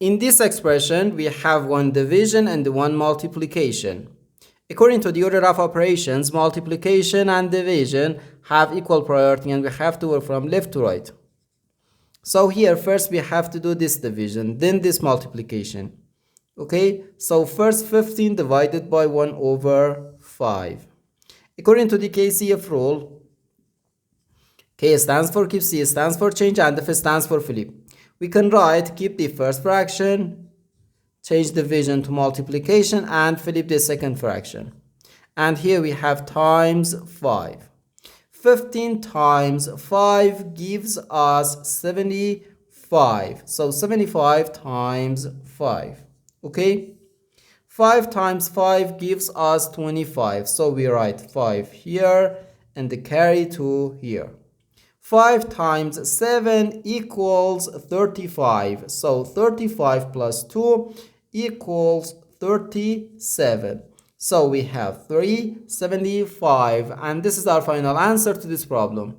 In this expression, we have one division and one multiplication. According to the order of operations, multiplication and division have equal priority and we have to work from left to right. So here first we have to do this division, then this multiplication. Okay, so first 15 divided by 1 over 5. According to the KCF rule, K stands for keep, C stands for change, and F stands for flip. We can write keep the first fraction, change division to multiplication, and flip the second fraction. And here we have times 5. 15 times 5 gives us 75. So 75 times 5. Okay? 5 times 5 gives us 25. So we write 5 here and the carry 2 here. 5 times 7 equals 35. So 35 plus 2 equals 37. So we have 375, and this is our final answer to this problem.